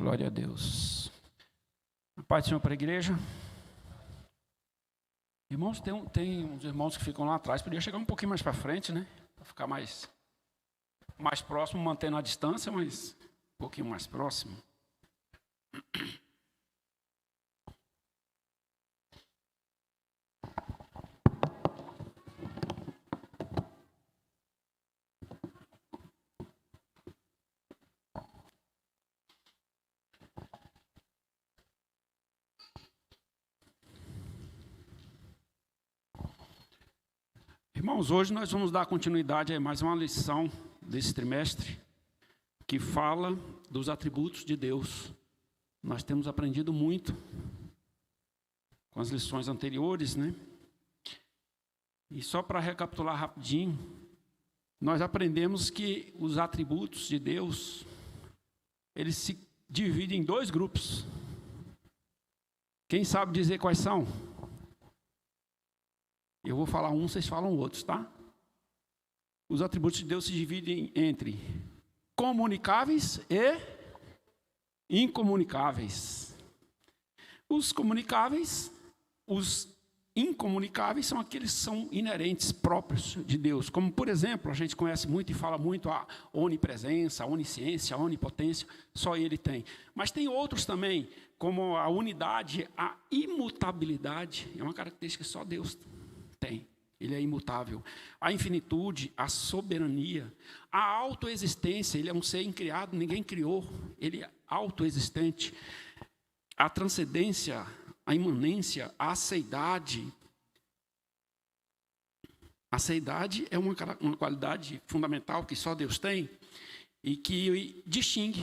Glória a Deus. A paz do Senhor para a igreja. Irmãos, tem uns irmãos que ficam lá atrás. Podia chegar um pouquinho mais para frente, né? Para ficar mais próximo, mantendo a distância, mas um pouquinho mais próximo. Irmãos, hoje nós vamos dar continuidade a mais uma lição desse trimestre que fala dos atributos de Deus. Nós temos aprendido muito com as lições anteriores, né? E só para recapitular rapidinho, nós aprendemos que os atributos de Deus, eles se dividem em dois grupos. Quem sabe dizer quais são? Eu vou falar um, vocês falam outros, tá? Os atributos de Deus se dividem entre comunicáveis e incomunicáveis. Os comunicáveis, os incomunicáveis são aqueles que são inerentes, próprios de Deus. Como, por exemplo, a gente conhece muito e fala muito a onipresença, a onisciência, a onipotência, só Ele tem. Mas tem outros também, como a unidade, a imutabilidade, é uma característica que só Deus tem. Ele é imutável. A infinitude, a soberania, a autoexistência, ele é um ser incriado, ninguém criou, ele é autoexistente. A transcendência, a imanência, a aceidade. A aceidade é uma qualidade fundamental que só Deus tem e que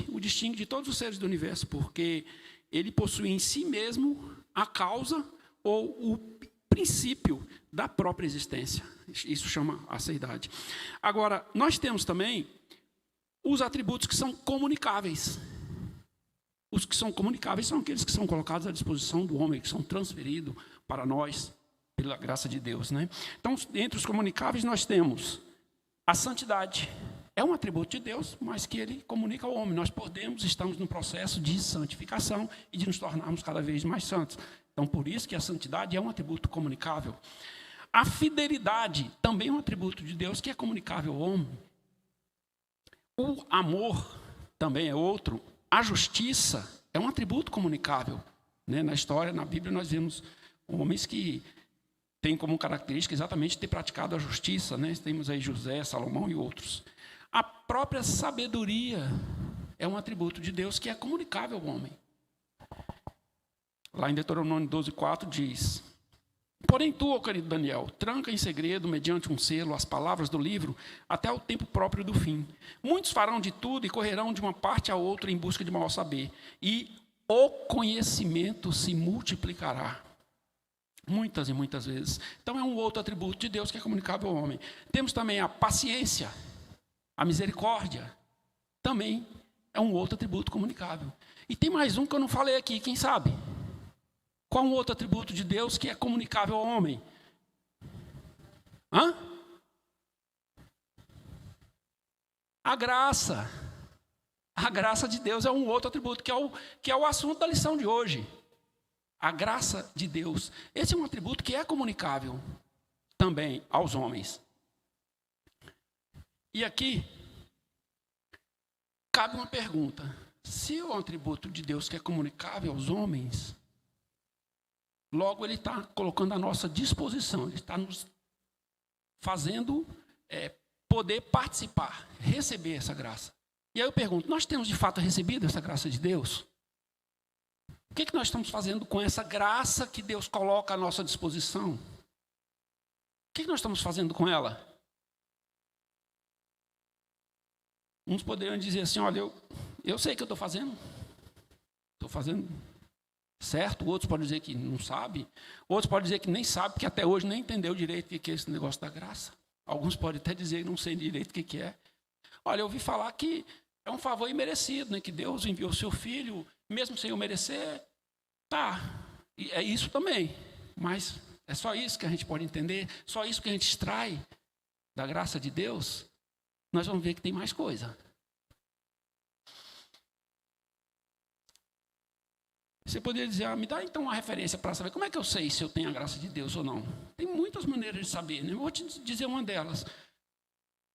o distingue de todos os seres do universo, porque ele possui em si mesmo a causa ou o princípio da própria existência. Isso chama aceidade. Agora, nós temos também os atributos que são comunicáveis. Os que são comunicáveis são aqueles que são colocados à disposição do homem, que são transferidos para nós, pela graça de Deus, né? Então, entre os comunicáveis, nós temos a santidade. É um atributo de Deus, mas que ele comunica ao homem. Nós estamos no processo de santificação e de nos tornarmos cada vez mais santos. Então, por isso que a santidade é um atributo comunicável. A fidelidade também é um atributo de Deus que é comunicável ao homem. O amor também é outro. A justiça é um atributo comunicável, né? Na história, na Bíblia, nós vemos homens que têm como característica exatamente ter praticado a justiça, né? Temos aí José, Salomão e outros. A própria sabedoria é um atributo de Deus que é comunicável ao homem. Lá em Deuteronômio 12:4 diz: porém tu, ó querido Daniel, tranca em segredo, mediante um selo, as palavras do livro, até o tempo próprio do fim. Muitos farão de tudo e correrão de uma parte a outra em busca de maior saber. E o conhecimento se multiplicará. Muitas e muitas vezes. Então é um outro atributo de Deus que é comunicável ao homem. Temos também a paciência, a misericórdia. Também é um outro atributo comunicável. E tem mais um que eu não falei aqui, quem sabe? Qual um outro atributo de Deus que é comunicável ao homem? A graça. A graça de Deus é um outro atributo, que é o assunto da lição de hoje. A graça de Deus. Esse é um atributo que é comunicável também aos homens. E aqui, cabe uma pergunta. Se é um atributo de Deus que é comunicável aos homens, logo ele está colocando à nossa disposição, ele está nos fazendo poder participar, receber essa graça. E aí eu pergunto, nós temos de fato recebido essa graça de Deus? O que nós estamos fazendo com essa graça que Deus coloca à nossa disposição? O que nós estamos fazendo com ela? Uns poderiam dizer assim, olha, eu sei o que eu estou fazendo certo, outros podem dizer que não sabe, outros podem dizer que nem sabe, porque até hoje nem entendeu direito o que é esse negócio da graça. Alguns podem até dizer que não sei direito o que é. Olha, eu ouvi falar que é um favor imerecido, né? Que Deus enviou o seu filho, mesmo sem eu merecer. Tá, e é isso também, mas é só isso que a gente pode entender, só isso que a gente extrai da graça de Deus. Nós vamos ver que tem mais coisa. Você poderia dizer, me dá então uma referência para saber como é que eu sei se eu tenho a graça de Deus ou não. Tem muitas maneiras de saber, né? Eu vou te dizer uma delas. O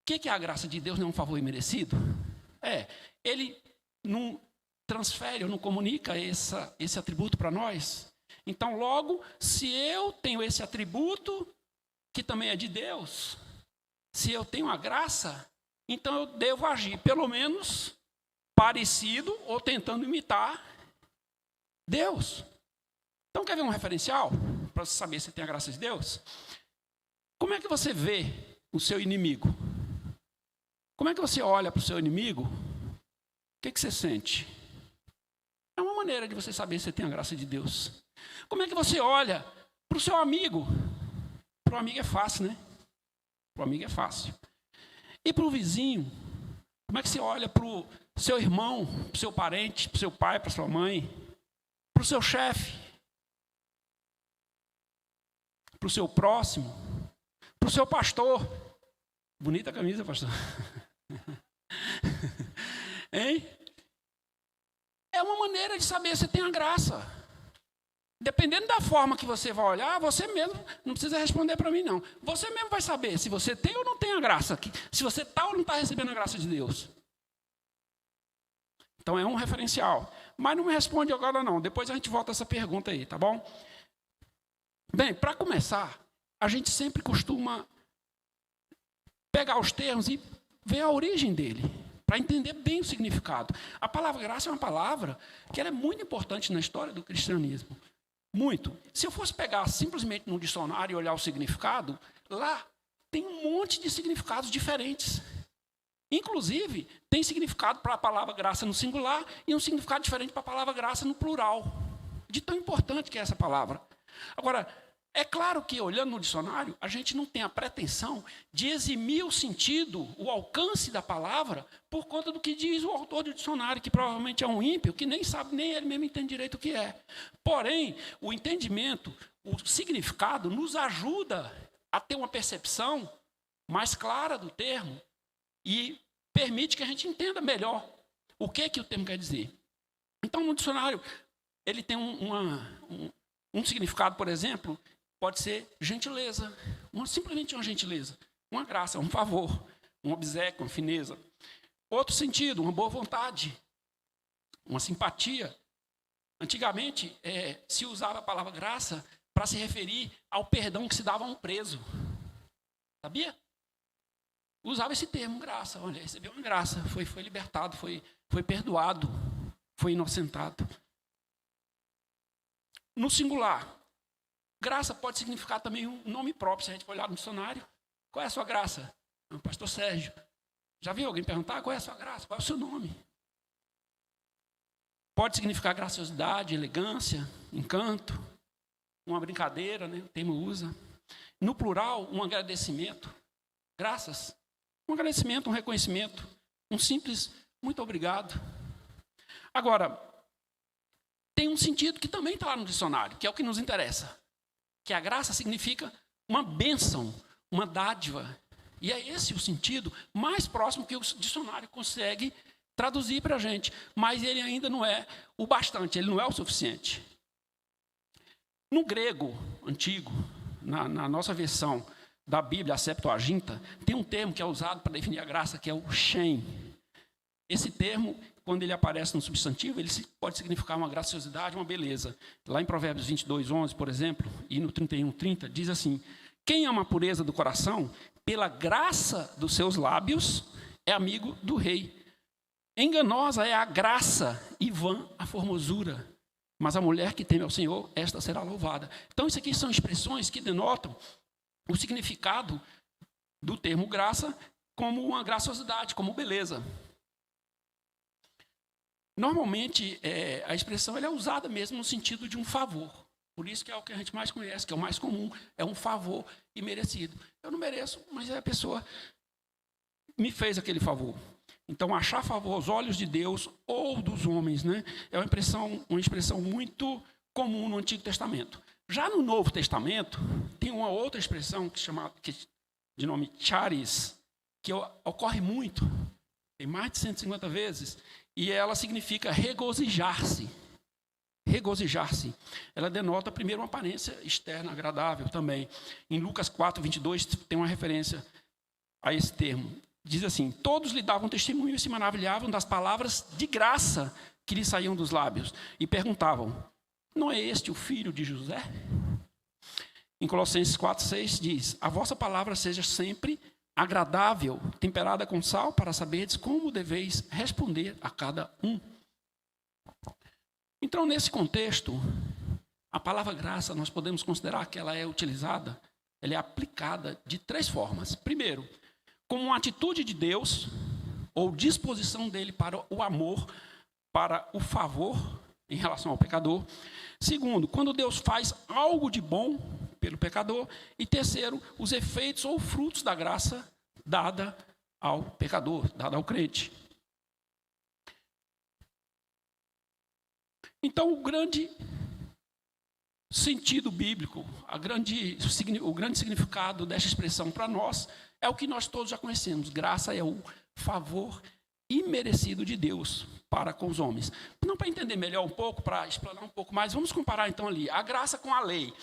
que é a graça de Deus? Não é um favor imerecido? Ele não transfere ou não comunica esse atributo para nós. Então, logo, se eu tenho esse atributo, que também é de Deus, se eu tenho a graça, então eu devo agir, pelo menos, parecido ou tentando imitar Deus. Então, quer ver um referencial para você saber se tem a graça de Deus? Como é que você vê o seu inimigo? Como é que você olha para o seu inimigo? O que você sente? É uma maneira de você saber se tem a graça de Deus. Como é que você olha para o seu amigo? Para o amigo é fácil, né? Para o amigo é fácil. E para o vizinho? Como é que você olha para o seu irmão, para o seu parente, para o seu pai, para a sua mãe? Para o seu chefe? Para o seu próximo? Para o seu pastor? Bonita a camisa, pastor. Hein? É uma maneira de saber se tem a graça. Dependendo da forma que você vai olhar, você mesmo, não precisa responder para mim, não. Você mesmo vai saber se você tem ou não tem a graça. Se você está ou não está recebendo a graça de Deus. Então é um referencial. Mas não me responde agora, não. Depois a gente volta a essa pergunta aí, tá bom? Bem, para começar, a gente sempre costuma pegar os termos e ver a origem dele, para entender bem o significado. A palavra graça é uma palavra que ela é muito importante na história do cristianismo. Muito. Se eu fosse pegar simplesmente no dicionário e olhar o significado, lá tem um monte de significados diferentes. Inclusive, tem significado para a palavra graça no singular e um significado diferente para a palavra graça no plural. De tão importante que é essa palavra. Agora, é claro que, olhando no dicionário, a gente não tem a pretensão de eximir o sentido, o alcance da palavra, por conta do que diz o autor do dicionário, que provavelmente é um ímpio, que nem sabe, nem ele mesmo entende direito o que é. Porém, o entendimento, o significado, nos ajuda a ter uma percepção mais clara do termo e permite que a gente entenda melhor o que o termo quer dizer. Então, no dicionário, ele tem um significado, por exemplo, pode ser gentileza, simplesmente uma gentileza, uma graça, um favor, um obséquio, uma fineza. Outro sentido, uma boa vontade, uma simpatia. Antigamente, se usava a palavra graça para se referir ao perdão que se dava a um preso. Sabia? Usava esse termo, graça. Olha, recebeu uma graça, foi libertado, foi perdoado, foi inocentado. No singular, graça pode significar também um nome próprio, se a gente for olhar no dicionário. Qual é a sua graça? Pastor Sérgio. Já viu alguém perguntar qual é a sua graça? Qual é o seu nome? Pode significar graciosidade, elegância, encanto, uma brincadeira, né? O termo usa. No plural, um agradecimento. Graças. Um agradecimento, um reconhecimento. Um simples muito obrigado. Agora, tem um sentido que também está lá no dicionário, que é o que nos interessa. Que a graça significa uma bênção, uma dádiva. E é esse o sentido mais próximo que o dicionário consegue traduzir para a gente. Mas ele ainda não é o bastante, ele não é o suficiente. No grego antigo, na nossa versão da Bíblia, a Septuaginta, tem um termo que é usado para definir a graça, que é o shem. Esse termo, quando ele aparece no substantivo, ele pode significar uma graciosidade, uma beleza. Lá em Provérbios 22:11, por exemplo, e no 31:30, diz assim: quem ama a pureza do coração, pela graça dos seus lábios, é amigo do rei. Enganosa é a graça e vã a formosura, mas a mulher que teme ao Senhor, esta será louvada. Então, isso aqui são expressões que denotam o significado do termo graça como uma graciosidade, como beleza. Normalmente, a expressão ela é usada mesmo no sentido de um favor. Por isso que é o que a gente mais conhece, que é o mais comum, é um favor imerecido. Eu não mereço, mas a pessoa me fez aquele favor. Então, achar favor aos olhos de Deus ou dos homens, né, é uma expressão muito comum no Antigo Testamento. Já no Novo Testamento, tem uma outra expressão de nome charis, que ocorre muito, tem mais de 150 vezes, e ela significa regozijar-se. regozijar-se. Ela denota, primeiro, uma aparência externa agradável também. Em Lucas 4, 22, tem uma referência a esse termo. Diz assim: todos lhe davam testemunho e se maravilhavam das palavras de graça que lhe saíam dos lábios. E perguntavam: não é este o filho de José? Em Colossenses 4, 6 diz: a vossa palavra seja sempre agradável, temperada com sal, para saberdes como deveis responder a cada um. Então, nesse contexto, a palavra graça, nós podemos considerar que ela é utilizada, ela é aplicada de três formas. Primeiro, como uma atitude de Deus, ou disposição dele para o amor, para o favor em relação ao pecador. Segundo, quando Deus faz algo de bom pelo pecador. E terceiro, os efeitos ou frutos da graça dada ao pecador, dada ao crente. Então, o grande sentido bíblico, o grande significado dessa expressão para nós é o que nós todos já conhecemos. Graça é o favor imerecido de Deus para com os homens. Não, para entender melhor um pouco, para explanar um pouco mais, vamos comparar então ali a graça com a lei.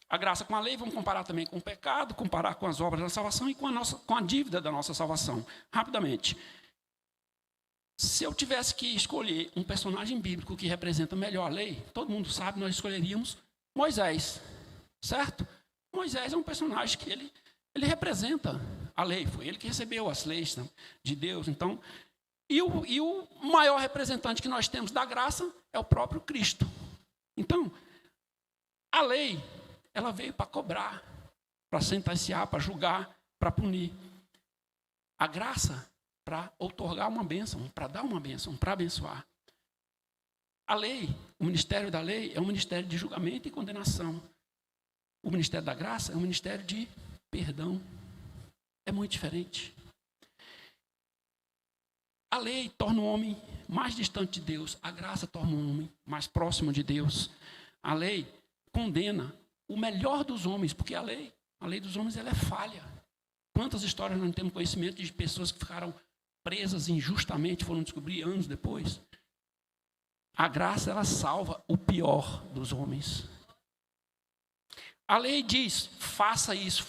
A graça com a lei, vamos comparar também com o pecado, comparar com as obras da salvação e com a dívida da nossa salvação. Rapidamente. Se eu tivesse que escolher um personagem bíblico que representa melhor a lei, todo mundo sabe, nós escolheríamos Moisés, certo? Moisés é um personagem que ele representa a lei, foi ele que recebeu as leis de Deus. Então, e o maior representante que nós temos da graça é o próprio Cristo. Então, a lei, ela veio para cobrar, para sentenciar, para julgar, para punir. A graça, para outorgar uma bênção, para dar uma bênção, para abençoar. A lei, o ministério da lei é um ministério de julgamento e condenação. O ministério da graça é um ministério de perdão. É muito diferente. A lei torna o homem mais distante de Deus. A graça torna o homem mais próximo de Deus. A lei condena o melhor dos homens, porque a lei dos homens ela é falha. Quantas histórias nós não temos conhecimento de pessoas que ficaram presas injustamente, foram descobrir anos depois. A graça, ela salva o pior dos homens. A lei diz, faça isso,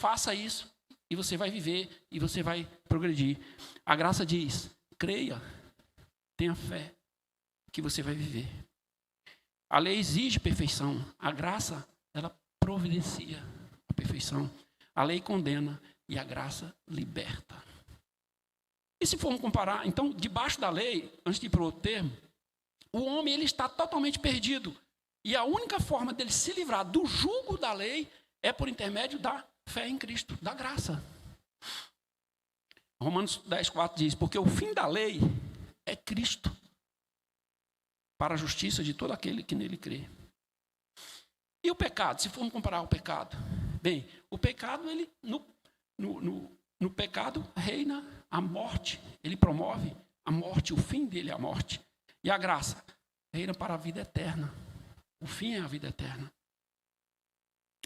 e você vai viver, e você vai progredir. A graça diz, creia, tenha fé, que você vai viver. A lei exige perfeição, a graça, ela providencia a perfeição. A lei condena, e a graça liberta. E se formos comparar, então, debaixo da lei, antes de ir para o outro termo, o homem ele está totalmente perdido. E a única forma dele se livrar do jugo da lei é por intermédio da fé em Cristo, da graça. Romanos 10:4 diz, porque o fim da lei é Cristo, para a justiça de todo aquele que nele crê. E o pecado, se formos comparar o pecado? Bem, o pecado, ele, no pecado reina a morte, ele promove a morte, o fim dele é a morte. E a graça reina para a vida eterna. O fim é a vida eterna.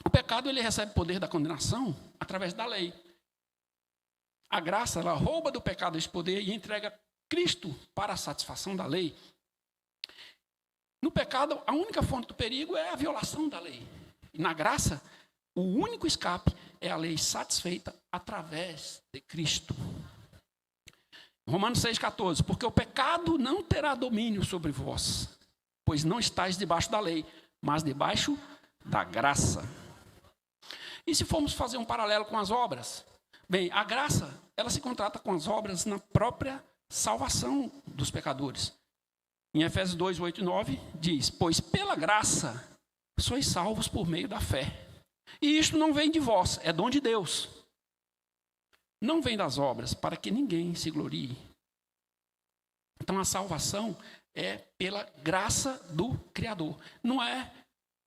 O pecado, ele recebe poder da condenação através da lei. A graça, ela rouba do pecado esse poder e entrega Cristo para a satisfação da lei. No pecado, a única fonte do perigo é a violação da lei. E na graça, o único escape é a lei satisfeita através de Cristo. Romanos 6,14, porque o pecado não terá domínio sobre vós, pois não estáis debaixo da lei, mas debaixo da graça. E se formos fazer um paralelo com as obras? Bem, a graça, ela se contrata com as obras na própria salvação dos pecadores. Em Efésios 2, 8 e 9, diz, pois pela graça sois salvos por meio da fé. E isto não vem de vós, é dom de Deus. Não vem das obras, para que ninguém se glorie. Então a salvação é pela graça do Criador. Não é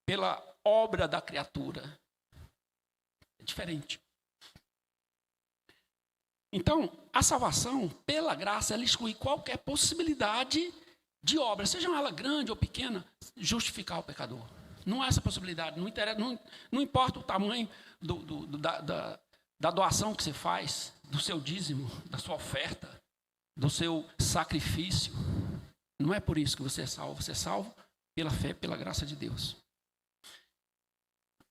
pela obra da criatura. É diferente. Então, a salvação, pela graça, ela exclui qualquer possibilidade de obra, seja ela grande ou pequena, justificar o pecador. Não há essa possibilidade. Não importa o tamanho da doação que você faz, do seu dízimo, da sua oferta, do seu sacrifício. Não é por isso que você é salvo. Você é salvo pela fé, pela graça de Deus.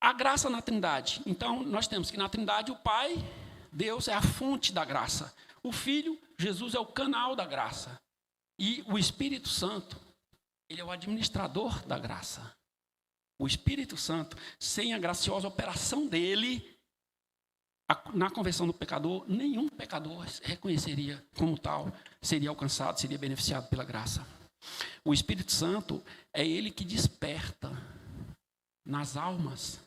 A graça na Trindade. Então, nós temos que na Trindade o Pai, Deus, é a fonte da graça. O Filho, Jesus, é o canal da graça. E o Espírito Santo, ele é o administrador da graça. O Espírito Santo, sem a graciosa operação dele, na conversão do pecador, nenhum pecador reconheceria como tal, seria alcançado, seria beneficiado pela graça. O Espírito Santo é ele que desperta nas almas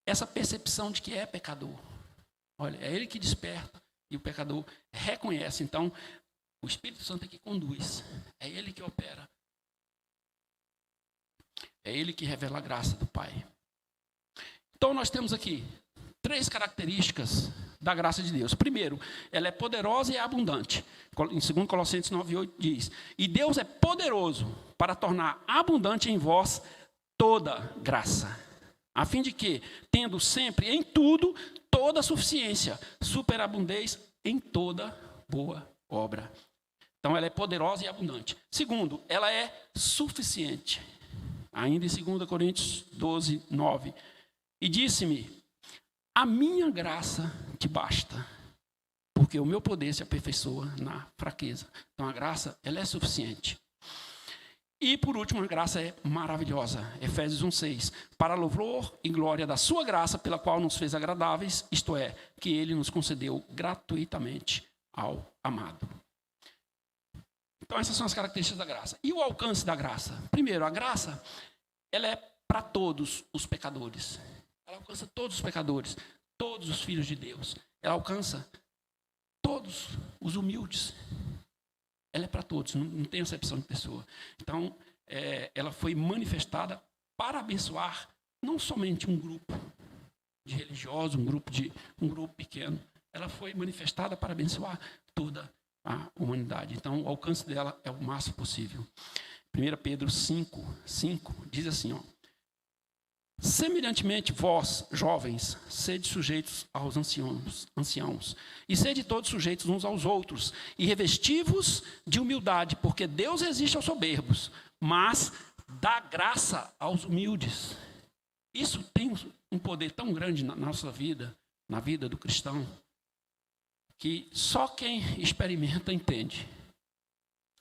essa percepção de que é pecador. Olha, é ele que desperta e o pecador reconhece. Então, o Espírito Santo é que conduz, é ele que opera. É ele que revela a graça do Pai. Então, nós temos aqui 3 características da graça de Deus. Primeiro, ela é poderosa e é abundante. Em 2 Colossenses 9:8 diz: e Deus é poderoso para tornar abundante em vós toda graça, a fim de que, tendo sempre em tudo toda suficiência, superabundez em toda boa obra. Então, ela é poderosa e abundante. Segundo, ela é suficiente. Ainda em 2 Coríntios 12:9. E disse-me: a minha graça te basta, porque o meu poder se aperfeiçoa na fraqueza. Então, a graça, ela é suficiente. E, por último, a graça é maravilhosa. Efésios 1:6. Para louvor e glória da sua graça, pela qual nos fez agradáveis, isto é, que ele nos concedeu gratuitamente ao amado. Então, essas são as características da graça. E o alcance da graça? Primeiro, a graça, ela é para todos os pecadores. Ela alcança todos os pecadores, todos os filhos de Deus. Ela alcança todos os humildes. Ela é para todos, não tem acepção de pessoa. Então, ela foi manifestada para abençoar não somente um grupo de religiosos, um grupo pequeno. Ela foi manifestada para abençoar toda a humanidade. Então, o alcance dela é o máximo possível. 1 Pedro 5:5 diz assim, ó: semelhantemente, vós, jovens, sede sujeitos aos anciãos, e sede todos sujeitos uns aos outros, e revesti-vos de humildade, porque Deus resiste aos soberbos, mas dá graça aos humildes. Isso tem um poder tão grande na nossa vida, na vida do cristão, que só quem experimenta entende.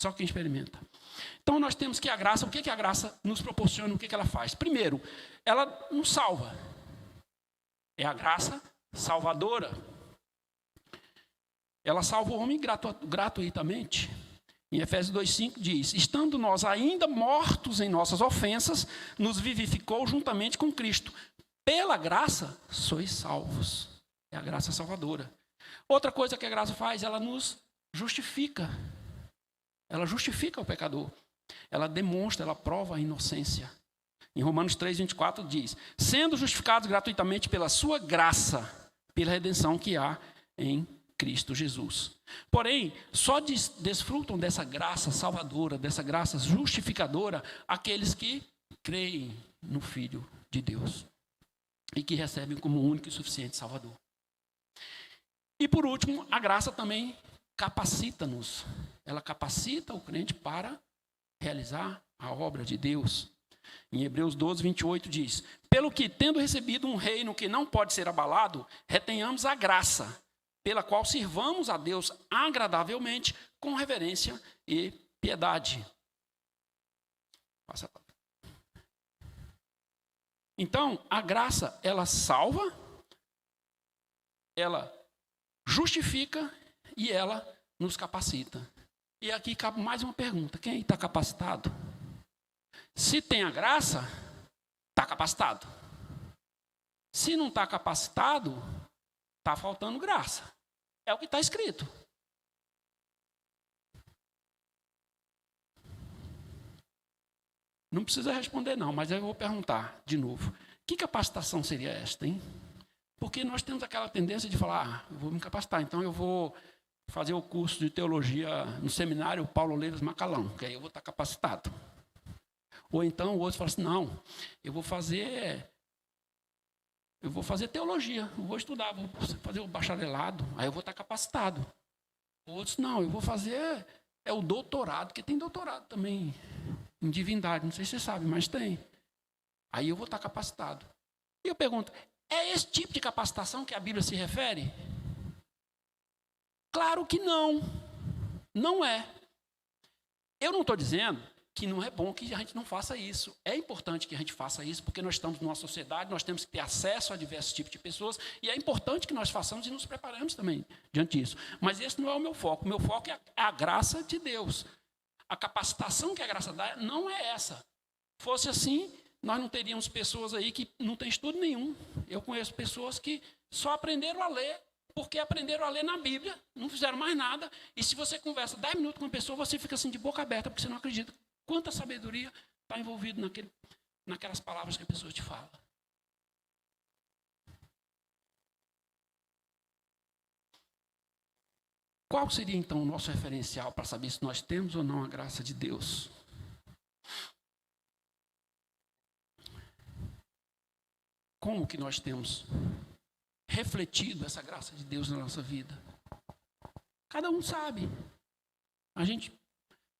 Só quem experimenta. Então, nós temos que a graça, o que a graça nos proporciona, o que ela faz? Primeiro, ela nos salva. É a graça salvadora. Ela salva o homem gratuitamente. Em Efésios 2:5 diz: estando nós ainda mortos em nossas ofensas, nos vivificou juntamente com Cristo. Pela graça, sois salvos. É a graça salvadora. Outra coisa que a graça faz, ela nos justifica. Ela justifica o pecador. Ela demonstra, ela prova a inocência. Em Romanos 3:24 diz: sendo justificados gratuitamente pela sua graça, pela redenção que há em Cristo Jesus. Porém, só desfrutam dessa graça salvadora, dessa graça justificadora, aqueles que creem no Filho de Deus e que recebem como único e suficiente Salvador. E por último, a graça também capacita-nos. Ela capacita o crente para realizar a obra de Deus. Em Hebreus 12:28 diz: pelo que, tendo recebido um reino que não pode ser abalado, retenhamos a graça, pela qual sirvamos a Deus agradavelmente, com reverência e piedade. Então, a graça, ela salva, ela justifica e ela nos capacita. E aqui cabe mais uma pergunta: quem está capacitado? Se tem a graça, está capacitado. Se não está capacitado, está faltando graça. É o que está escrito. Não precisa responder não, mas eu vou perguntar de novo. Que capacitação seria esta, hein? Porque nós temos aquela tendência de falar: eu vou me capacitar, então eu vou fazer o curso de teologia no seminário Paulo Leves Macalão, que aí eu vou estar capacitado. Ou então o outro fala assim: não, eu vou fazer teologia, eu vou estudar, vou fazer o bacharelado, aí eu vou estar capacitado. Outros, não, eu vou fazer é o doutorado, que tem doutorado também em divindade, não sei se você sabe, mas tem. Aí eu vou estar capacitado. E eu pergunto, é esse tipo de capacitação que a Bíblia se refere? Claro que não. Não é. Eu não estou dizendo que não é bom que a gente não faça isso. É importante que a gente faça isso, porque nós estamos numa sociedade, nós temos que ter acesso a diversos tipos de pessoas, e é importante que nós façamos e nos preparemos também diante disso. Mas esse não é o meu foco. O meu foco é a graça de Deus. A capacitação que a graça dá não é essa. Fosse assim, nós não teríamos pessoas aí que não têm estudo nenhum. Eu conheço pessoas que só aprenderam a ler, porque aprenderam a ler na Bíblia, não fizeram mais nada, e se você conversa 10 minutos com uma pessoa, você fica assim de boca aberta, porque você não acredita quanta sabedoria está envolvida naquelas palavras que a pessoa te fala. Qual seria então o nosso referencial para saber se nós temos ou não a graça de Deus? Como que nós temos refletido essa graça de Deus na nossa vida? Cada um sabe. A gente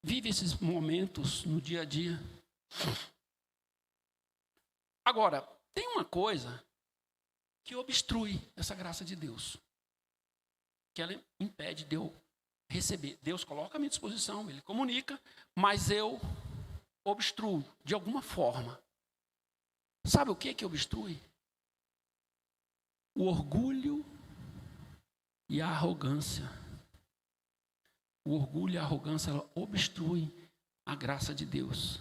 vive esses momentos no dia a dia. Agora, tem uma coisa que obstrui essa graça de Deus, que ela impede de eu receber. Deus coloca à minha disposição, Ele comunica, mas eu obstruo de alguma forma. Sabe o que obstrui? O orgulho e a arrogância. O orgulho e a arrogância, ela obstruem a graça de Deus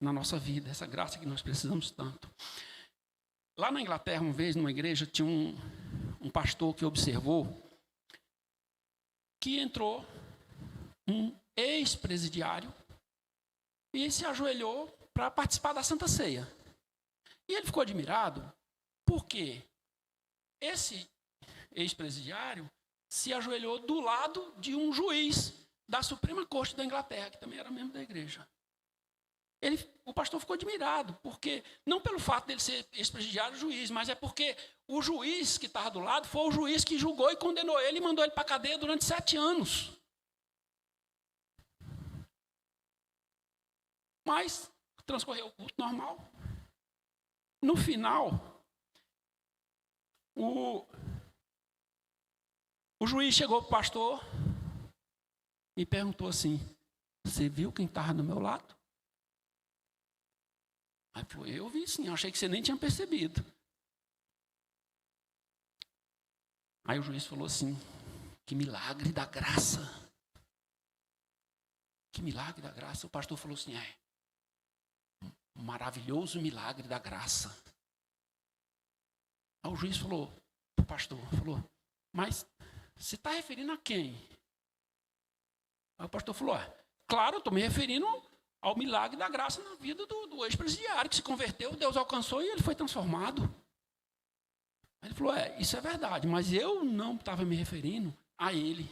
na nossa vida, essa graça que nós precisamos tanto. Lá na Inglaterra, uma vez, numa igreja, tinha um pastor que observou que entrou um ex-presidiário e se ajoelhou para participar da Santa Ceia. E ele ficou admirado porque esse ex-presidiário se ajoelhou do lado de um juiz da Suprema Corte da Inglaterra, que também era membro da igreja. O pastor ficou admirado, porque não pelo fato dele ser ex-presidiário juiz, mas é porque o juiz que estava do lado foi o juiz que julgou e condenou ele e mandou ele para a cadeia durante 7 anos. Mas transcorreu o culto normal. No final, o juiz chegou para o pastor e perguntou assim: você viu quem estava do meu lado? Aí falou: eu vi sim, eu achei que você nem tinha percebido. Aí o juiz falou assim: que milagre da graça. Que milagre da graça. O pastor falou assim: um maravilhoso milagre da graça. Aí o juiz falou para o pastor, mas você está referindo a quem? Aí o pastor falou: claro, eu estou me referindo ao milagre da graça na vida do ex-presidiário, que se converteu, Deus alcançou e ele foi transformado. Aí ele falou: isso é verdade, mas eu não estava me referindo a ele.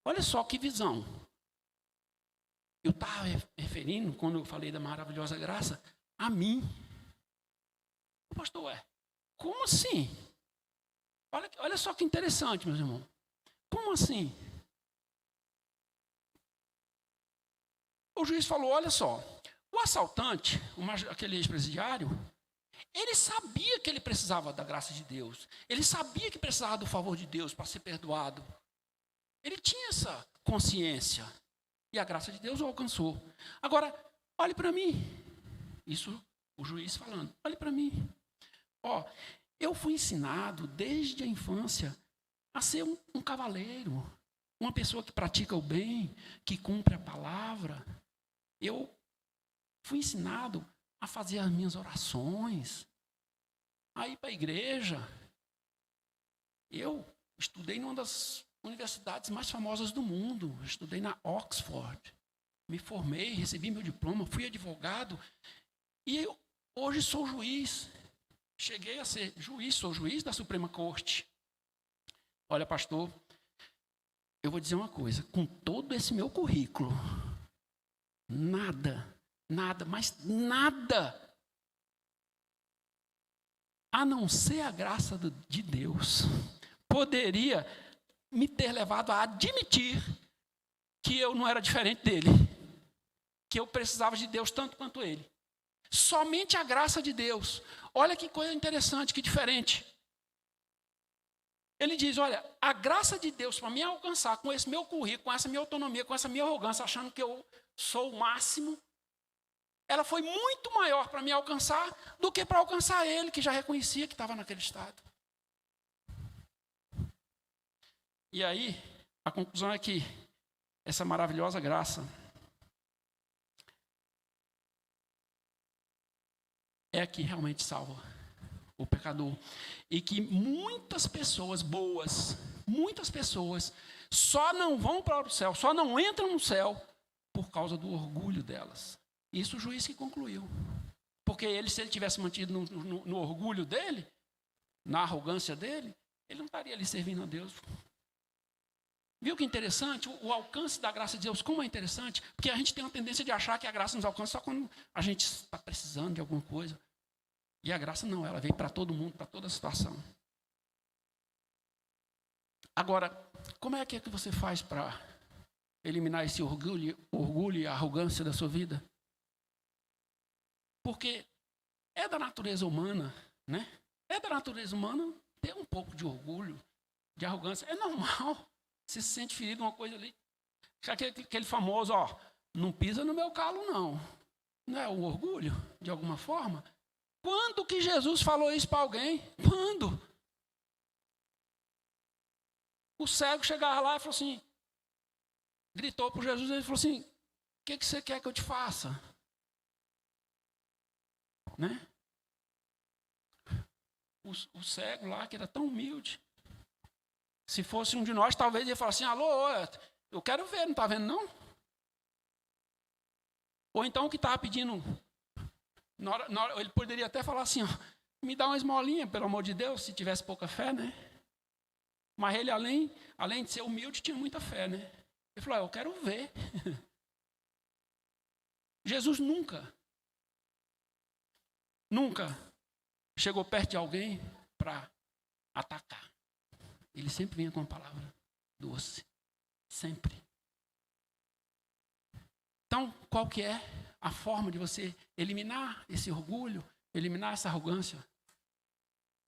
Olha só que visão. Eu estava referindo, quando eu falei da maravilhosa graça, a mim. O pastor, como assim? Olha só que interessante, meus irmãos. Como assim? O juiz falou: olha só, o assaltante, aquele ex-presidiário, ele sabia que ele precisava da graça de Deus. Ele sabia que precisava do favor de Deus para ser perdoado. Ele tinha essa consciência. E a graça de Deus o alcançou. Agora, olhe para mim. Isso o juiz falando. Olhe para mim. Eu fui ensinado desde a infância a ser um cavaleiro. Uma pessoa que pratica o bem, que cumpre a palavra. Eu fui ensinado a fazer as minhas orações, a ir para a igreja. Eu estudei numa das universidades mais famosas do mundo. Estudei na Oxford. Me formei, recebi meu diploma, fui advogado. E hoje sou juiz. Cheguei a ser juiz, sou juiz da Suprema Corte. Olha, pastor, eu vou dizer uma coisa. Com todo esse meu currículo, nada, mas nada, a não ser a graça de Deus, poderia me ter levado a admitir que eu não era diferente dele, que eu precisava de Deus tanto quanto ele. Somente a graça de Deus. Olha que coisa interessante, que diferente. Ele diz, olha, a graça de Deus para me alcançar com esse meu currículo, com essa minha autonomia, com essa minha arrogância, achando que eu sou o máximo, ela foi muito maior para me alcançar do que para alcançar ele, que já reconhecia que estava naquele estado. E aí, a conclusão é que essa maravilhosa graça é a que realmente salva o pecador. E que muitas pessoas boas, muitas pessoas, só não vão para o céu, só não entram no céu por causa do orgulho delas. Isso o juiz que concluiu. Porque ele, se ele tivesse mantido no orgulho dele, na arrogância dele, ele não estaria ali servindo a Deus. Viu que interessante? O alcance da graça de Deus, como é interessante? Porque a gente tem uma tendência de achar que a graça nos alcança só quando a gente está precisando de alguma coisa. E a graça não, ela vem para todo mundo, para toda situação. Agora, como é que você faz para eliminar esse orgulho e a arrogância da sua vida? Porque é da natureza humana, né? É da natureza humana ter um pouco de orgulho, de arrogância. É normal. Você se sente ferido, uma coisa ali. Aquele famoso, ó, não pisa no meu calo, não. Não é o orgulho, de alguma forma? Quando que Jesus falou isso para alguém? Quando? O cego chegava lá e falou assim, gritou para Jesus, ele falou assim, o que você quer que eu te faça? Né? O cego lá, que era tão humilde, se fosse um de nós, talvez ele falasse assim, alô, eu quero ver, não está vendo não? Ou então o que estava pedindo, ele poderia até falar assim, ó, me dá uma esmolinha, pelo amor de Deus, se tivesse pouca fé, né? Mas ele, além de ser humilde, tinha muita fé, né? Ele falou, eu quero ver. Jesus nunca chegou perto de alguém para atacar. Ele sempre vinha com uma palavra doce. Sempre. Então, qual que é a forma de você eliminar esse orgulho, eliminar essa arrogância?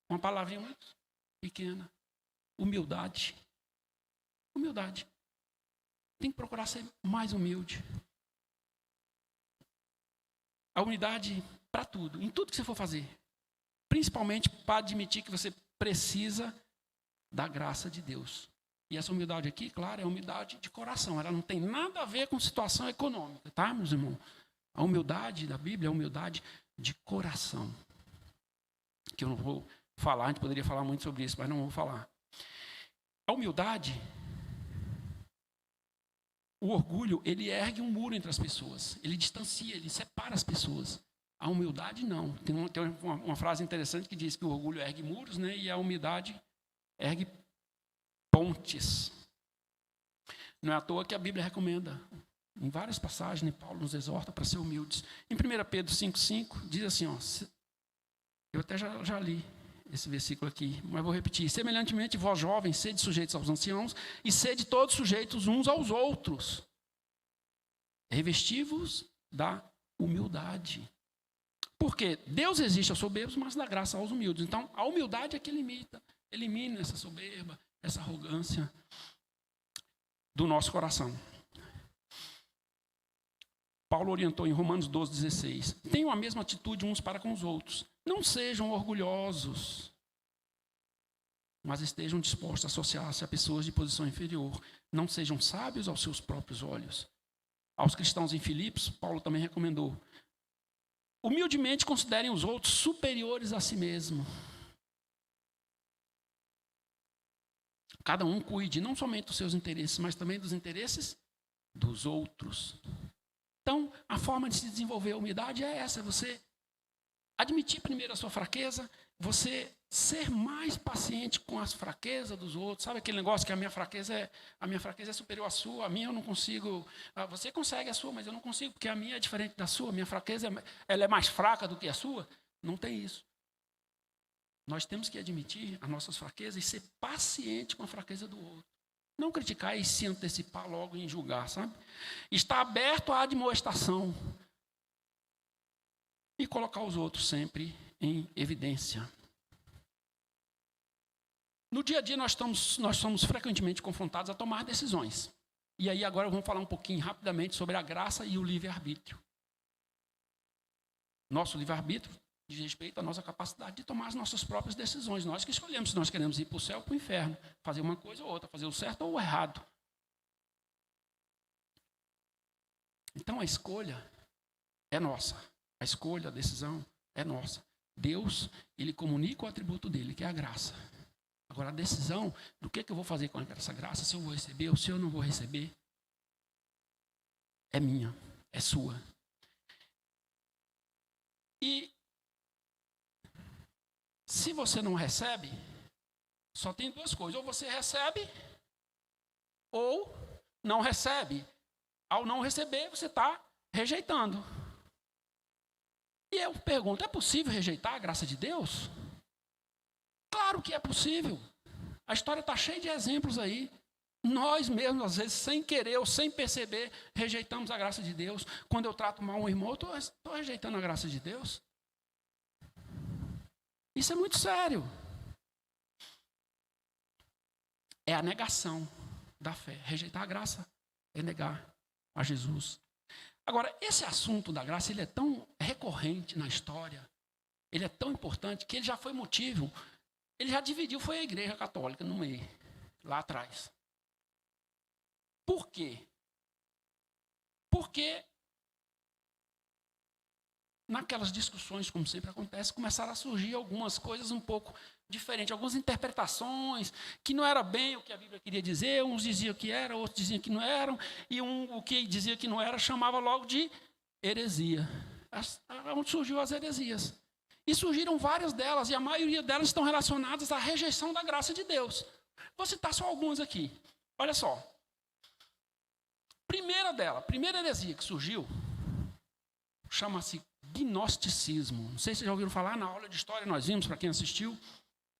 Uma palavrinha muito pequena. Humildade. Humildade. Tem que procurar ser mais humilde. A humildade para tudo, em tudo que você for fazer. Principalmente para admitir que você precisa da graça de Deus. E essa humildade aqui, claro, é humildade de coração. Ela não tem nada a ver com situação econômica, tá, meus irmãos? A humildade da Bíblia é a humildade de coração. Que eu não vou falar, a gente poderia falar muito sobre isso, mas não vou falar. A humildade, o orgulho, ele ergue um muro entre as pessoas. Ele distancia, ele separa as pessoas. A humildade não. Tem uma frase interessante que diz que o orgulho ergue muros, né? E a humildade ergue pontes. Não é à toa que a Bíblia recomenda, em várias passagens, né, Paulo nos exorta para ser humildes. Em 1 Pedro 5,5, diz assim, ó, eu até já li esse versículo aqui, mas vou repetir. Semelhantemente, vós jovens, sede sujeitos aos anciãos, e sede todos sujeitos uns aos outros. Revesti-vos da humildade. Porque Deus resiste aos soberbos, mas dá graça aos humildes. Então, a humildade é que elimina essa soberba, essa arrogância do nosso coração. Paulo orientou em Romanos 12,16. Tenham a mesma atitude uns para com os outros. Não sejam orgulhosos, mas estejam dispostos a associar-se a pessoas de posição inferior. Não sejam sábios aos seus próprios olhos. Aos cristãos em Filipos, Paulo também recomendou. Humildemente considerem os outros superiores a si mesmo. Cada um cuide não somente dos seus interesses, mas também dos interesses dos outros. Então, a forma de se desenvolver a humildade é essa, você admitir primeiro a sua fraqueza, você ser mais paciente com as fraquezas dos outros. Sabe aquele negócio que a minha fraqueza é superior à sua, a minha eu não consigo. Você consegue a sua, mas eu não consigo, porque a minha é diferente da sua, a minha fraqueza ela é mais fraca do que a sua. Não tem isso. Nós temos que admitir as nossas fraquezas e ser paciente com a fraqueza do outro. Não criticar e se antecipar logo em julgar, sabe? Estar aberto à admoestação e colocar os outros sempre em evidência. No dia a dia nós somos frequentemente confrontados a tomar decisões. E aí agora vamos falar um pouquinho rapidamente sobre a graça e o livre-arbítrio. Nosso livre-arbítrio diz respeito à nossa capacidade de tomar as nossas próprias decisões. Nós que escolhemos se nós queremos ir para o céu ou para o inferno, fazer uma coisa ou outra, fazer o certo ou o errado. Então a escolha é nossa. A escolha, a decisão é nossa. Deus, ele comunica o atributo dele, que é a graça. Agora a decisão do que eu vou fazer com essa graça, se eu vou receber ou se eu não vou receber, é minha, é sua. E se você não recebe, só tem duas coisas. Ou você recebe, ou não recebe. Ao não receber, você está rejeitando. E eu pergunto, é possível rejeitar a graça de Deus? Claro que é possível. A história está cheia de exemplos aí. Nós mesmos, às vezes, sem querer ou sem perceber, rejeitamos a graça de Deus. Quando eu trato mal um irmão, eu estou rejeitando a graça de Deus. Isso é muito sério. É a negação da fé. Rejeitar a graça é negar a Jesus. Agora, esse assunto da graça, ele é tão recorrente na história, ele é tão importante, que ele já foi motivo, ele já dividiu, foi a Igreja Católica no meio, lá atrás. Por quê? Porque naquelas discussões, como sempre acontece, começaram a surgir algumas coisas um pouco diferentes, algumas interpretações que não era bem o que a Bíblia queria dizer, uns diziam que era, outros diziam que não eram, e o que dizia que não era chamava logo de heresia. Onde surgiu as heresias. E surgiram várias delas, e a maioria delas estão relacionadas à rejeição da graça de Deus. Vou citar só algumas aqui. Olha só. Primeira heresia que surgiu, chama-se gnosticismo. Não sei se vocês já ouviram falar, na aula de história nós vimos, para quem assistiu,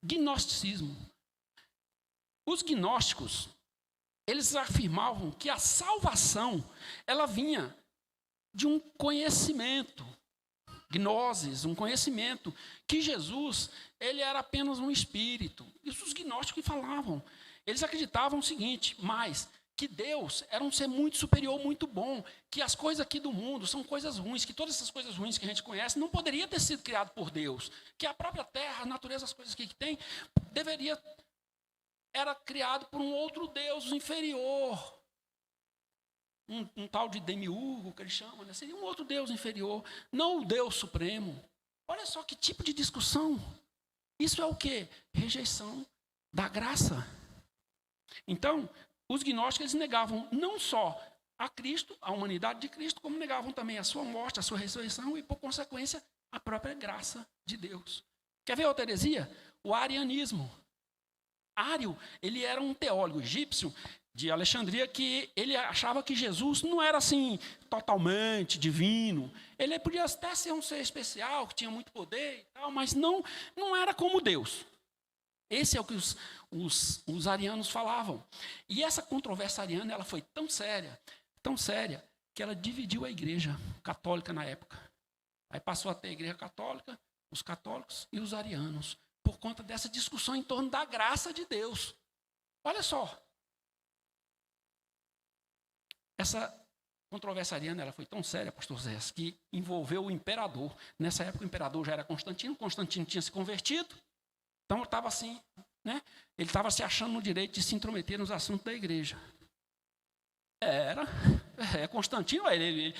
gnosticismo. Os gnósticos, eles afirmavam que a salvação, ela vinha de um conhecimento, gnosis, um conhecimento, que Jesus, ele era apenas um espírito. Isso os gnósticos falavam. Eles acreditavam o seguinte, mas que Deus era um ser muito superior, muito bom, que as coisas aqui do mundo são coisas ruins, que todas essas coisas ruins que a gente conhece não poderia ter sido criado por Deus, que a própria terra, a natureza, as coisas que tem, era criado por um outro Deus inferior, um tal de demiurgo, que ele chama, né? Seria um outro Deus inferior, não o Deus supremo. Olha só que tipo de discussão. Isso é o quê? Rejeição da graça. Então, os gnósticos, eles negavam não só a Cristo, a humanidade de Cristo, como negavam também a sua morte, a sua ressurreição e, por consequência, a própria graça de Deus. Quer ver outra heresia? O arianismo. Ário, ele era um teólogo egípcio de Alexandria que ele achava que Jesus não era assim totalmente divino. Ele podia até ser um ser especial, que tinha muito poder e tal, mas não era como Deus. Esse é o que os arianos falavam. E essa controvérsia ariana, ela foi tão séria, que ela dividiu a igreja católica na época. Aí passou a ter a igreja católica, os católicos e os arianos, por conta dessa discussão em torno da graça de Deus. Olha só. Essa controvérsia ariana, ela foi tão séria, pastor Zé, que envolveu o imperador. Nessa época o imperador já era Constantino tinha se convertido. Então, estava assim, né? Ele estava se achando no direito de se intrometer nos assuntos da igreja. Constantino, ele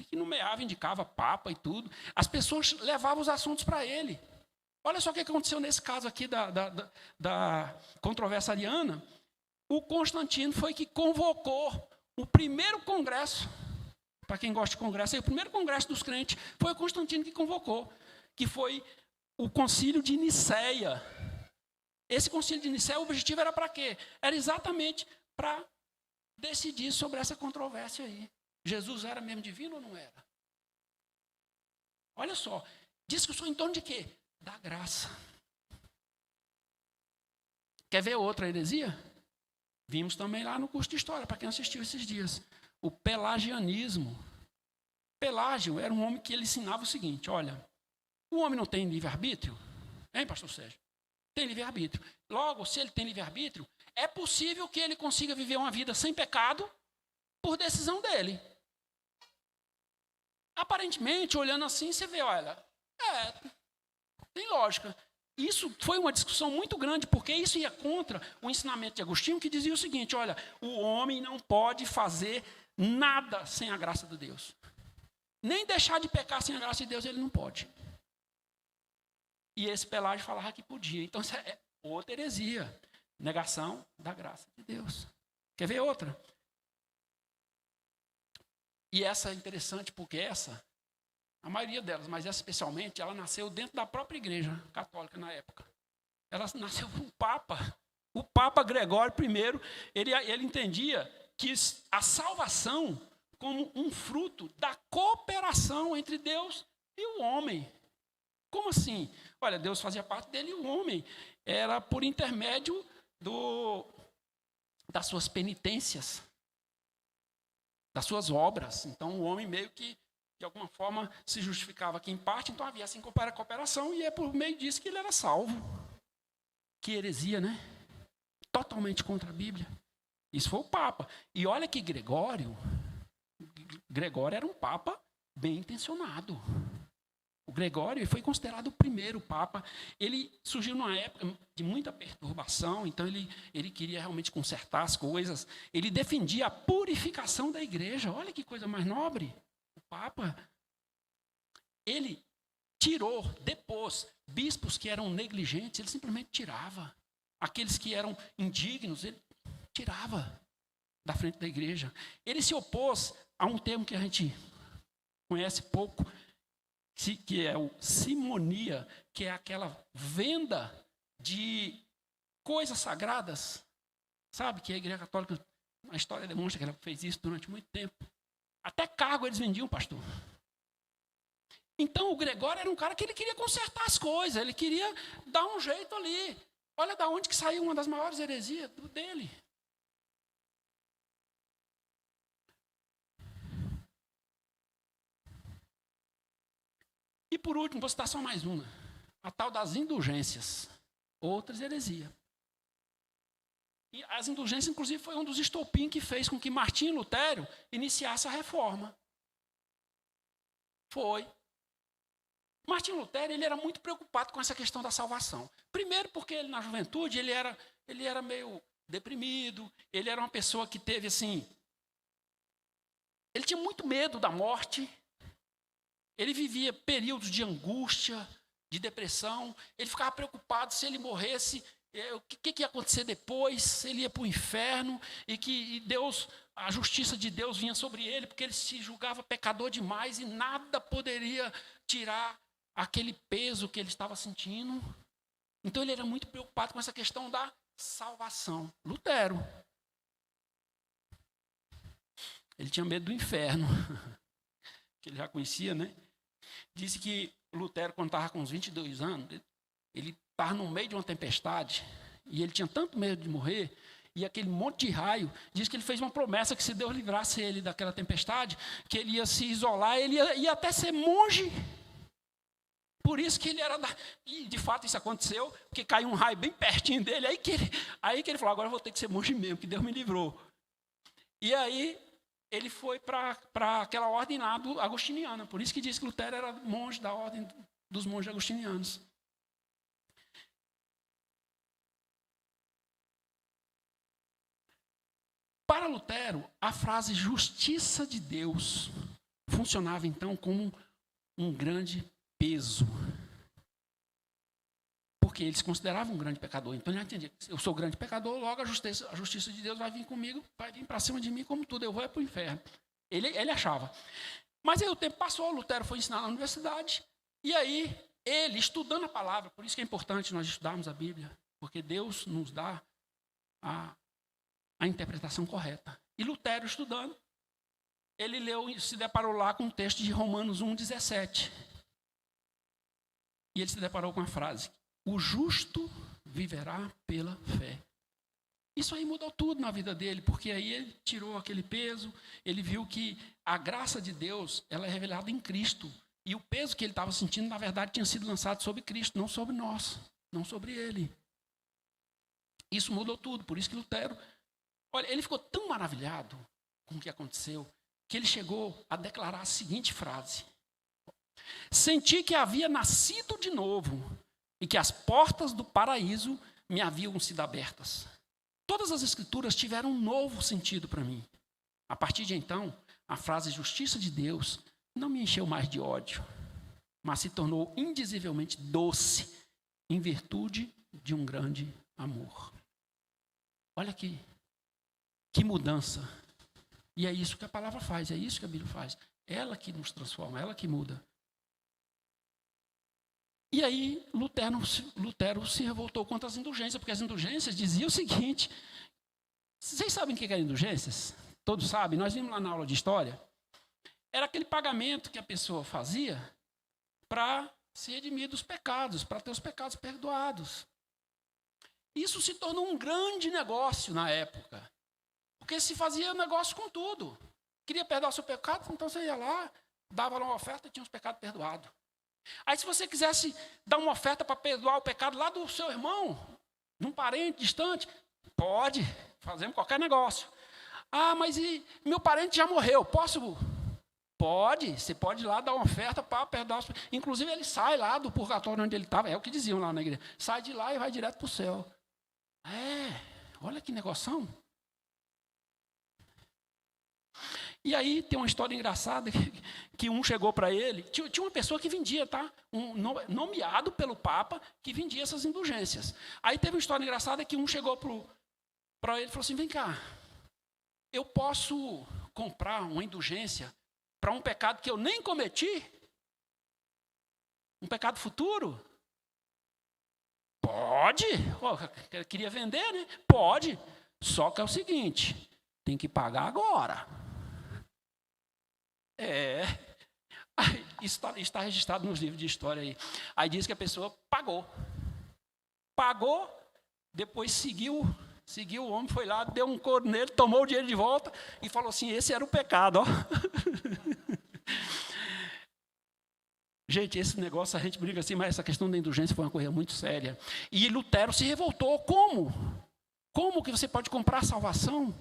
que nomeava, indicava papa e tudo. As pessoas levavam os assuntos para ele. Olha só o que aconteceu nesse caso aqui da controvérsia ariana. O Constantino foi que convocou o primeiro congresso, para quem gosta de congresso, o primeiro congresso dos crentes, foi o Constantino que convocou, que foi o concílio de Nicéia. Esse concílio de Nicéia, o objetivo era para quê? Era exatamente para decidir sobre essa controvérsia aí. Jesus era mesmo divino ou não era? Olha só, discussão em torno de quê? Da graça. Quer ver outra heresia? Vimos também lá no curso de História, para quem assistiu esses dias, o pelagianismo. Pelágio era um homem que ele ensinava o seguinte, olha, o homem não tem livre-arbítrio? Hein, pastor Sérgio? Tem livre-arbítrio. Logo, se ele tem livre-arbítrio, é possível que ele consiga viver uma vida sem pecado por decisão dele. Aparentemente, olhando assim, você vê, olha, tem lógica. Isso foi uma discussão muito grande, porque isso ia contra o ensinamento de Agostinho, que dizia o seguinte, olha, o homem não pode fazer nada sem a graça de Deus. Nem deixar de pecar sem a graça de Deus, ele não pode. E esse Pelágio falava que podia. Então, isso é outra heresia. Negação da graça de Deus. Quer ver outra? E essa é interessante, porque a maioria delas, mas essa especialmente, ela nasceu dentro da própria igreja católica na época. Ela nasceu com o Papa. O Papa Gregório I, ele entendia que a salvação como um fruto da cooperação entre Deus e o homem. Como assim? Olha, Deus fazia parte dele e o homem era por intermédio das suas penitências, das suas obras. Então, o homem meio que, de alguma forma, se justificava aqui em parte, então havia assim cooperação, e é por meio disso que ele era salvo. Que heresia, né? Totalmente contra a Bíblia. Isso foi o Papa. E olha que Gregório era um Papa bem intencionado. O Gregório foi considerado o primeiro Papa. Ele surgiu numa época de muita perturbação, então ele queria realmente consertar as coisas. Ele defendia a purificação da igreja. Olha que coisa mais nobre. O Papa, ele tirou, depois, bispos que eram negligentes, ele simplesmente tirava. Aqueles que eram indignos, ele tirava da frente da igreja. Ele se opôs a um termo que a gente conhece pouco, que é o simonia, que é aquela venda de coisas sagradas. Sabe que a igreja católica, a história demonstra que ela fez isso durante muito tempo. Até cargo eles vendiam, pastor. Então o Gregório era um cara que ele queria consertar as coisas, ele queria dar um jeito ali. Olha da onde que saiu uma das maiores heresias dele. E por último, vou citar só mais uma. A tal das indulgências. Outras heresias. E as indulgências, inclusive, foi um dos estopim que fez com que Martinho Lutero iniciasse a reforma. Foi. Martinho Lutero, ele era muito preocupado com essa questão da salvação. Primeiro porque ele, na juventude, ele era meio deprimido, ele era uma pessoa que teve, assim... Ele tinha muito medo da morte. Ele vivia períodos de angústia, de depressão. Ele ficava preocupado se ele morresse, o que ia acontecer depois, se ele ia para o inferno, e que Deus, a justiça de Deus vinha sobre ele, porque ele se julgava pecador demais e nada poderia tirar aquele peso que ele estava sentindo. Então ele era muito preocupado com essa questão da salvação. Lutero. Ele tinha medo do inferno, que ele já conhecia, né? Disse que Lutero, quando estava com uns 22 anos, ele estava no meio de uma tempestade, e ele tinha tanto medo de morrer, e aquele monte de raio, diz que ele fez uma promessa que se Deus livrasse ele daquela tempestade, que ele ia se isolar, ele ia até ser monge. Por isso que ele era E de fato isso aconteceu, porque caiu um raio bem pertinho dele, aí que ele falou, agora eu vou ter que ser monge mesmo, que Deus me livrou. E aí ele foi para aquela ordem lá agostiniana. Por isso que diz que Lutero era monge da ordem dos monges agostinianos. Para Lutero, a frase justiça de Deus funcionava então como um grande peso. Porque eles consideravam um grande pecador. Então ele entendia, eu sou grande pecador, logo a justiça de Deus vai vir comigo, vai vir para cima de mim como tudo, eu vou para o inferno. Ele achava. Mas aí o tempo passou, Lutero foi ensinar na universidade, e aí ele, estudando a palavra, por isso que é importante nós estudarmos a Bíblia, porque Deus nos dá a interpretação correta. E Lutero, estudando, ele leu, se deparou lá com o texto de Romanos 1,17. E ele se deparou com a frase, o justo viverá pela fé. Isso aí mudou tudo na vida dele, porque aí ele tirou aquele peso, ele viu que a graça de Deus, ela é revelada em Cristo. E o peso que ele estava sentindo, na verdade, tinha sido lançado sobre Cristo, não sobre nós, não sobre ele. Isso mudou tudo, por isso que Lutero, olha, ele ficou tão maravilhado com o que aconteceu, que ele chegou a declarar a seguinte frase: senti que havia nascido de novo e que as portas do paraíso me haviam sido abertas. Todas as escrituras tiveram um novo sentido para mim. A partir de então, a frase justiça de Deus não me encheu mais de ódio, mas se tornou indizivelmente doce em virtude de um grande amor. Olha aqui, que mudança. E é isso que a palavra faz, é isso que a Bíblia faz. Ela que nos transforma, ela que muda. E aí, Lutero se revoltou contra as indulgências, porque as indulgências diziam o seguinte: vocês sabem o que eram indulgências? Todos sabem, nós vimos lá na aula de história. Era aquele pagamento que a pessoa fazia para se redimir dos pecados, para ter os pecados perdoados. Isso se tornou um grande negócio na época, porque se fazia negócio com tudo. Queria perdoar seu pecado, então você ia lá, dava uma oferta e tinha os pecados perdoados. Aí se você quisesse dar uma oferta para perdoar o pecado lá do seu irmão, de um parente distante, pode, fazemos qualquer negócio. Ah, mas e meu parente já morreu, posso? Pode, você pode ir lá dar uma oferta para perdoar. Inclusive ele sai lá do purgatório onde ele estava, é o que diziam lá na igreja, sai de lá e vai direto para o céu. Olha que negoção. E aí tem uma história engraçada que um chegou para ele, tinha uma pessoa que vendia, tá? Nomeado pelo Papa, que vendia essas indulgências. Aí teve uma história engraçada que um chegou para ele e falou assim: vem cá, eu posso comprar uma indulgência para um pecado que eu nem cometi? Um pecado futuro? Pode. Queria vender, né? Pode. Só que é o seguinte, tem que pagar agora. Isso está registrado nos livros de história aí. Aí diz que a pessoa pagou. Pagou, depois seguiu o homem, foi lá, deu um couro nele, tomou o dinheiro de volta e falou assim: esse era o pecado, ó. Gente, esse negócio a gente briga assim, mas essa questão da indulgência foi uma coisa muito séria. E Lutero se revoltou. Como? Como que você pode comprar a salvação?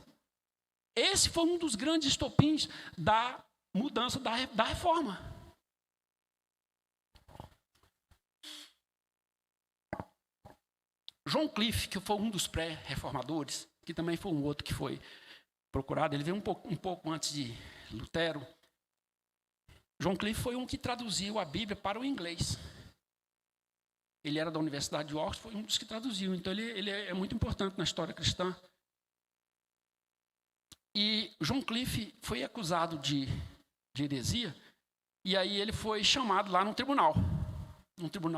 Esse foi um dos grandes estopins da mudança da reforma. John Cliff, que foi um dos pré-reformadores, que também foi um outro que foi procurado, ele veio um pouco antes de Lutero. John Cliff foi um que traduziu a Bíblia para o inglês. Ele era da Universidade de Oxford, foi um dos que traduziu. Então ele é muito importante na história cristã. E John Cliff foi acusado de heresia, e aí ele foi chamado lá num tribunal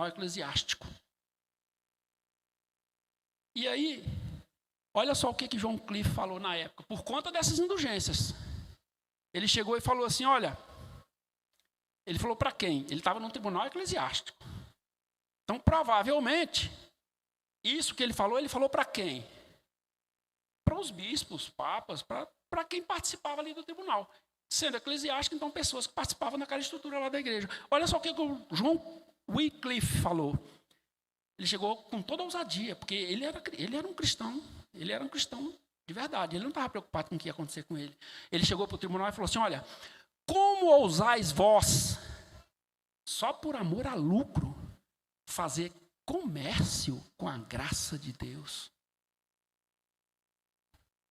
eclesiástico. E aí, olha só o que John Cliff falou na época, por conta dessas indulgências. Ele chegou e falou assim, olha, ele falou para quem? Ele estava num tribunal eclesiástico. Então, provavelmente, isso que ele falou para quem? Para os bispos, papas, para quem participava ali do tribunal. Sendo eclesiástico, então, pessoas que participavam daquela estrutura lá da igreja. Olha só o que o John Wycliffe falou. Ele chegou com toda a ousadia, porque ele era um cristão de verdade. Ele não estava preocupado com o que ia acontecer com ele. Ele chegou para o tribunal e falou assim, olha, como ousais vós, só por amor a lucro, fazer comércio com a graça de Deus?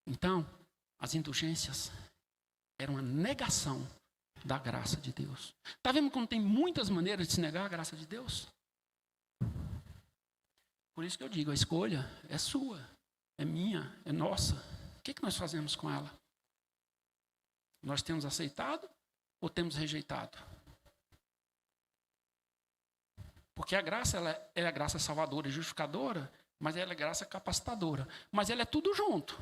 Então, as indulgências eram uma negação da graça de Deus. Está vendo como tem muitas maneiras de se negar a graça de Deus? Por isso que eu digo, a escolha é sua, é minha, é nossa. O que nós fazemos com ela? Nós temos aceitado ou temos rejeitado? Porque a graça ela é a graça salvadora e justificadora, mas ela é graça capacitadora. Mas ela é tudo junto.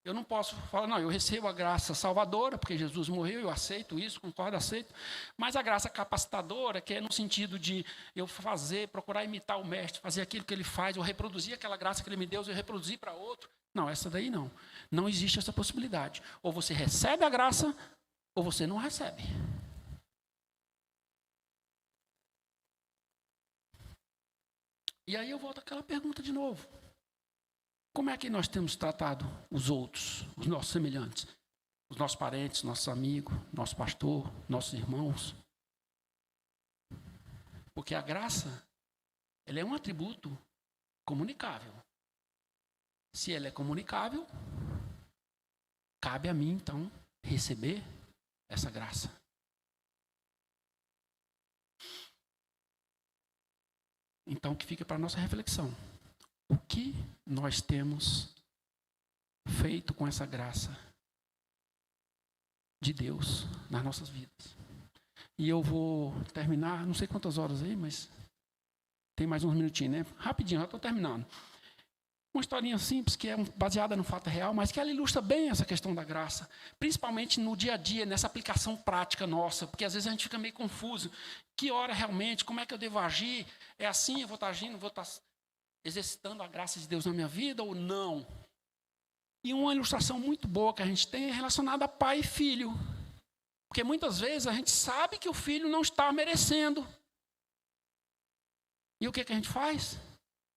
Eu não posso falar, não, eu recebo a graça salvadora, porque Jesus morreu, eu aceito isso, concordo, aceito. Mas a graça capacitadora, que é no sentido de eu procurar imitar o mestre, fazer aquilo que ele faz, eu reproduzir aquela graça que ele me deu, eu reproduzir para outro. Não, essa daí não. Não existe essa possibilidade. Ou você recebe a graça, ou você não recebe. E aí eu volto àquela pergunta de novo. Como é que nós temos tratado os outros, os nossos semelhantes? Os nossos parentes, nossos amigos, nosso pastor, nossos irmãos? Porque a graça, ela é um atributo comunicável. Se ela é comunicável, cabe a mim, então, receber essa graça. Então, que fica para a nossa reflexão. O que nós temos feito com essa graça de Deus nas nossas vidas? E eu vou terminar, não sei quantas horas aí, mas tem mais uns minutinhos, né? Rapidinho, já estou terminando. Uma historinha simples, que é baseada no fato real, mas que ela ilustra bem essa questão da graça. Principalmente no dia a dia, nessa aplicação prática nossa. Porque às vezes a gente fica meio confuso. Que hora realmente, como é que eu devo agir? É assim, eu vou estar agindo, vou estar exercitando a graça de Deus na minha vida ou não? E uma ilustração muito boa que a gente tem é relacionada a pai e filho. Porque muitas vezes a gente sabe que o filho não está merecendo. E o que a gente faz?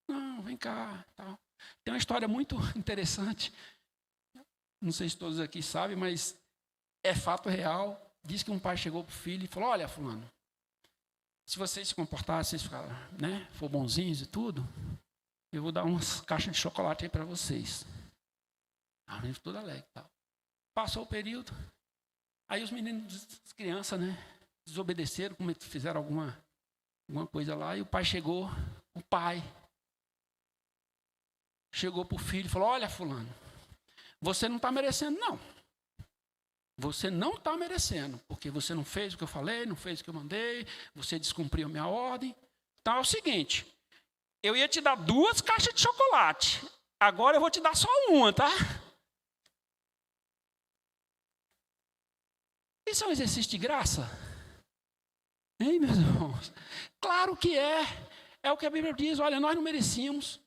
Não, vem cá, tal. Tem uma história muito interessante. Não sei se todos aqui sabem, mas é fato real. Diz que um pai chegou para o filho e falou: olha, fulano, se vocês se comportarem, se vocês for bonzinhos e tudo, eu vou dar umas caixas de chocolate aí para vocês. A menina ficou toda alegre. Tal. Passou o período, aí os meninos, as crianças, desobedeceram, fizeram alguma coisa lá, e o pai chegou para o filho e falou: olha, fulano, você não está merecendo, não. Você não está merecendo, porque você não fez o que eu falei, não fez o que eu mandei, você descumpriu a minha ordem. Então é o seguinte, eu ia te dar 2 caixas de chocolate, agora eu vou te dar só uma, tá? Isso é um exercício de graça? Hein, meus irmãos? Claro que é. É o que a Bíblia diz, olha, nós não merecíamos.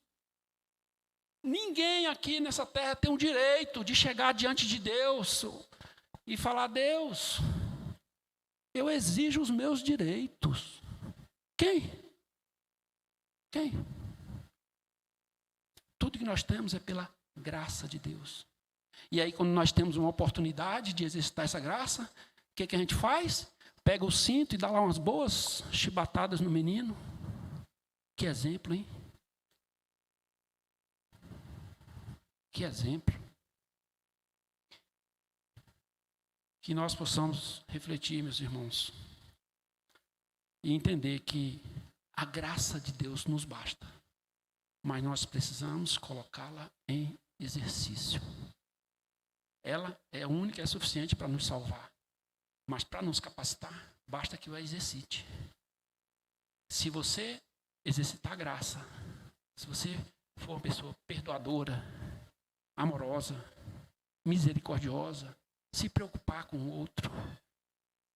Ninguém aqui nessa terra tem o direito de chegar diante de Deus e falar: Deus, eu exijo os meus direitos. Quem? Tudo que nós temos é pela graça de Deus. E aí, quando nós temos uma oportunidade de exercitar essa graça, o que a gente faz? Pega o cinto e dá lá umas boas chibatadas no menino. Que exemplo, hein? Que exemplo. Que nós possamos refletir, meus irmãos, e entender que a graça de Deus nos basta, mas nós precisamos colocá-la em exercício. Ela é única e é suficiente para nos salvar, mas para nos capacitar, basta que o exercite. Se você exercitar a graça, se você for uma pessoa perdoadora, amorosa, misericordiosa, se preocupar com o outro,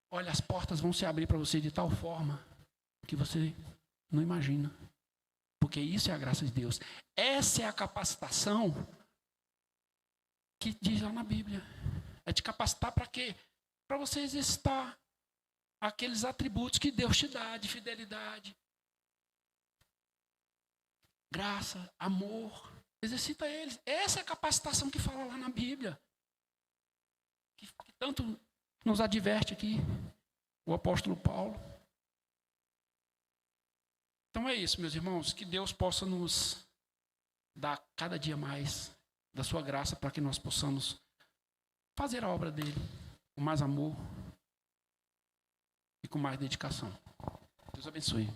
olha, as portas vão se abrir para você de tal forma que você não imagina. Porque isso é a graça de Deus. Essa é a capacitação que diz lá na Bíblia. É te capacitar para quê? Para você exercitar aqueles atributos que Deus te dá, de fidelidade, graça, amor. Exercita eles. Essa é a capacitação que fala lá na Bíblia. Que tanto nos adverte aqui o apóstolo Paulo. Então é isso, meus irmãos. Que Deus possa nos dar cada dia mais da sua graça para que nós possamos fazer a obra dele com mais amor e com mais dedicação. Deus abençoe.